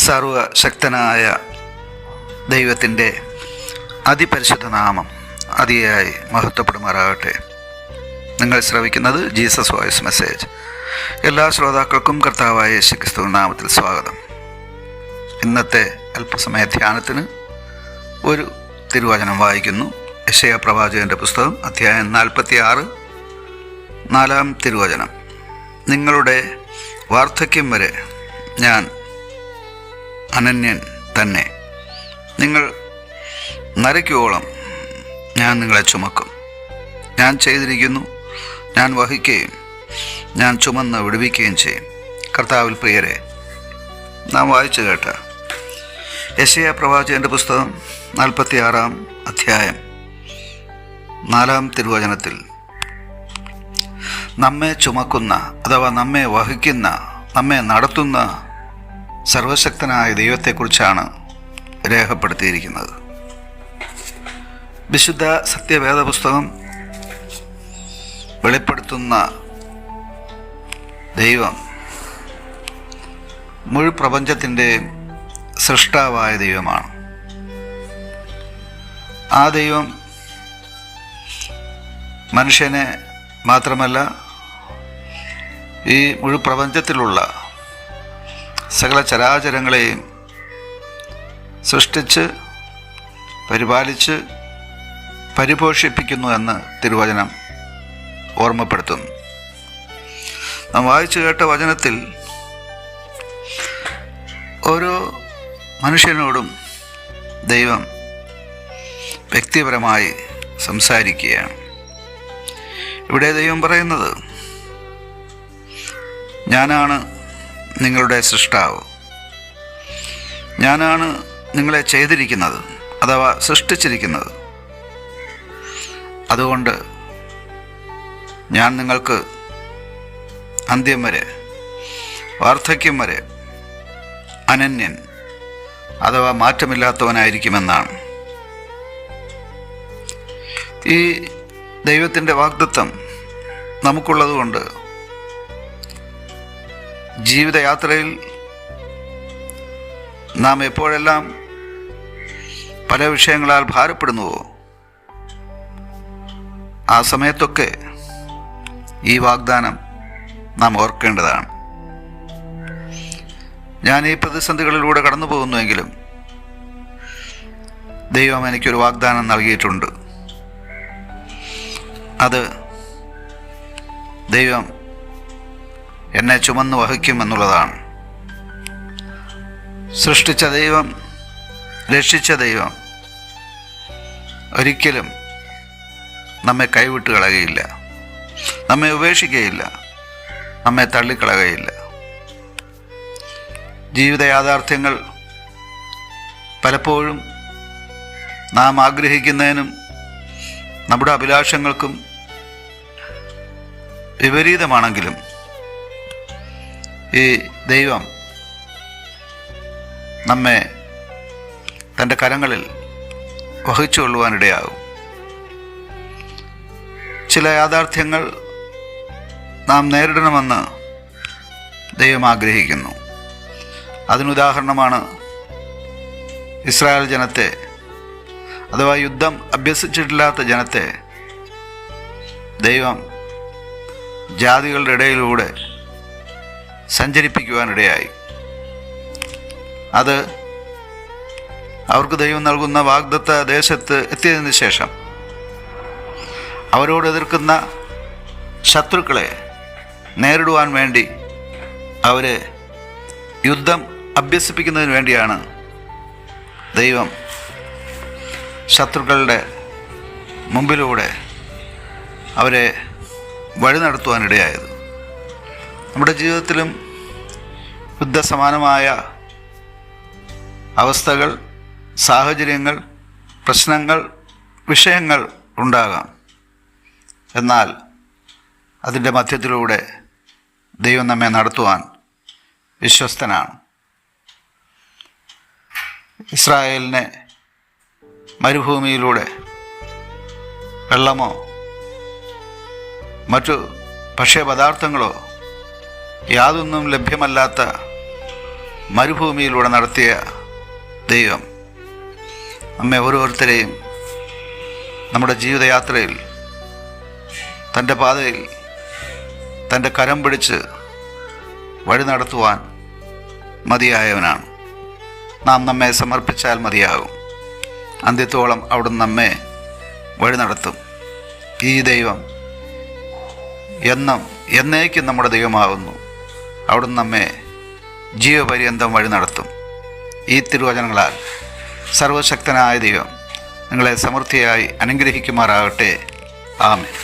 സർവശക്തനായ ദൈവത്തിൻ്റെ അതിപരിശുദ്ധ നാമം അതിയായി മഹത്വപ്പെടുമാറാകട്ടെ. നിങ്ങൾ ശ്രവിക്കുന്നത് ജീസസ് വോയിസ് മെസ്സേജ്. എല്ലാ ശ്രോതാക്കൾക്കും കർത്താവായ യേശുക്രിസ്തു നാമത്തിൽ സ്വാഗതം. ഇന്നത്തെ അല്പസമയ ധ്യാനത്തിന് ഒരു തിരുവചനം വായിക്കുന്നു. യെശയ്യാ പ്രവാചകൻ്റെ പുസ്തകം അധ്യായം 46 4 തിരുവചനം. നിങ്ങളുടെ വാർദ്ധക്യം വരെ ഞാൻ അനന്യൻ തന്നെ. നിങ്ങൾ നരയ്ക്കോളം ഞാൻ നിങ്ങളെ ചുമക്കും. ഞാൻ ചെയ്തിരിക്കുന്നു, ഞാൻ വഹിക്കുകയും ഞാൻ ചുമന്ന് വിടുവിക്കുകയും ചെയ്യും. കർത്താവിൽ പ്രിയരെ, നാം വായിച്ചു കേട്ട യെശയ്യാ പ്രവാചകൻ്റെ പുസ്തകം 46 അധ്യായം 4 തിരുവചനത്തിൽ നമ്മെ ചുമക്കുന്ന അഥവാ നമ്മെ വഹിക്കുന്ന, നമ്മെ നടത്തുന്ന സർവശക്തനായ ദൈവത്തെക്കുറിച്ചാണ് രേഖപ്പെടുത്തിയിരിക്കുന്നത്. വിശുദ്ധ സത്യവേദ പുസ്തകം വെളിപ്പെടുത്തുന്ന ദൈവം മുഴു പ്രപഞ്ചത്തിൻ്റെ സൃഷ്ടാവായ ദൈവമാണ്. ആ ദൈവം മനുഷ്യനെ മാത്രമല്ല, ഈ മുഴു പ്രപഞ്ചത്തിലുള്ള സകല ചരാചരങ്ങളെയും സൃഷ്ടിച്ച് പരിപാലിച്ച് പരിപോഷിപ്പിക്കുന്നു എന്ന് തിരുവചനം ഓർമ്മപ്പെടുത്തുന്നു. നാം വായിച്ചു കേട്ട വചനത്തിൽ ഓരോ മനുഷ്യനോടും ദൈവം വ്യക്തിപരമായി സംസാരിക്കുകയാണ്. ഇവിടെ ദൈവം പറയുന്നത്, ഞാനാണ് നിങ്ങളുടെ സൃഷ്ടാവ്, ഞാനാണ് നിങ്ങളെ ചെയ്തിരിക്കുന്നത് അഥവാ സൃഷ്ടിച്ചിരിക്കുന്നത്. അതുകൊണ്ട് ഞാൻ നിങ്ങൾക്ക് അന്ത്യം വരെ, വാർദ്ധക്യം വരെ അനന്യൻ അഥവാ മാറ്റമില്ലാത്തവനായിരിക്കുമെന്നാണ്. ഈ ദൈവത്തിൻ്റെ വാഗ്ദത്തം നമുക്കുള്ളതുകൊണ്ട് ജീവിതയാത്രയിൽ നാം എപ്പോഴെല്ലാം പല വിഷയങ്ങളാൽ ഭാരപ്പെടുന്നുവോ, ആ സമയത്തൊക്കെ ഈ വാഗ്ദാനം നാം ഓർക്കേണ്ടതാണ്. ഞാൻ ഈ പ്രതിസന്ധികളിലൂടെ കടന്നു പോകുന്നുവെങ്കിലും ദൈവം എനിക്കൊരു വാഗ്ദാനം നൽകിയിട്ടുണ്ട്. അത് ദൈവം എന്നെ ചുമന്ന് വഹിക്കുമെന്നുള്ളതാണ്. സൃഷ്ടിച്ച ദൈവം, രക്ഷിച്ച ദൈവം ഒരിക്കലും നമ്മെ കൈവിട്ട് കളയുകയില്ല, നമ്മെ ഉപേക്ഷിക്കുകയില്ല, നമ്മെ തള്ളിക്കളയുകയില്ല. ജീവിത യാഥാർത്ഥ്യങ്ങൾ പലപ്പോഴും നാം ആഗ്രഹിക്കുന്നതിനും നമ്മുടെ അഭിലാഷങ്ങൾക്കും വിപരീതമാണെങ്കിലും ഈ ദൈവം നമ്മെ തൻ്റെ കരങ്ങളിൽ വഹിച്ചുകൊള്ളുവാനിടയാകും. ചില യാഥാർത്ഥ്യങ്ങൾ നാം നേരിടണമെന്ന് ദൈവം ആഗ്രഹിക്കുന്നു. അതിനുദാഹരണമാണ് ഇസ്രായേൽ ജനത്തെ അഥവാ യുദ്ധം അഭ്യസിച്ചിട്ടില്ലാത്ത ജനത്തെ ദൈവം ജാതികളുടെ ഇടയിലൂടെ സഞ്ചരിപ്പിക്കുവാനിടയായി. അത് അവർക്ക് ദൈവം നൽകുന്ന വാഗ്ദത്ത ദേശത്ത് എത്തിയതിനു ശേഷം അവരോട് എതിർക്കുന്ന ശത്രുക്കളെ നേരിടുവാൻ വേണ്ടി അവരെ യുദ്ധം അഭ്യസിപ്പിക്കുന്നതിന് വേണ്ടിയാണ് ദൈവം ശത്രുക്കളുടെ മുമ്പിലൂടെ അവരെ വഴി നടത്തുവാനിടയായത്. നമ്മുടെ ജീവിതത്തിലും യുദ്ധസമാനമായ അവസ്ഥകൾ, സാഹചര്യങ്ങൾ, പ്രശ്നങ്ങൾ, വിഷയങ്ങൾ ഉണ്ടാകാം. എന്നാൽ അതിൻ്റെ മധ്യത്തിലൂടെ ദൈവം നമ്മെ നടത്തുവാൻ വിശ്വസ്തനാണ്. ഇസ്രായേലിനെ മരുഭൂമിയിലൂടെ വെള്ളമോ മറ്റു ഭക്ഷ്യപദാർത്ഥങ്ങളോ യാതൊന്നും ലഭ്യമല്ലാത്ത മരുഭൂമിയിലൂടെ നടത്തിയ ദൈവം നമ്മെ ഓരോരുത്തരെയും നമ്മുടെ ജീവിതയാത്രയിൽ തൻ്റെ പാതയിൽ തൻ്റെ കരം പിടിച്ച് വഴി നടത്തുവാൻ മതിയായവനാണ്. നാം നമ്മെ സമർപ്പിച്ചാൽ മതിയാകും. അന്ത്യത്തോളം അവിടുന്ന് നമ്മെ വഴി നടത്തും. ഈ ദൈവം എന്നേക്കും നമ്മുടെ ദൈവമാകുന്നു. അവിടുന്ന് നമ്മെ ജീവപര്യന്തം വഴി നടത്തും. ഈ തിരുവചനങ്ങളാൽ സർവശക്തനായ ദൈവം നിങ്ങളെ സമൃദ്ധിയായി അനുഗ്രഹിക്കുമാറാകട്ടെ. ആമേൻ.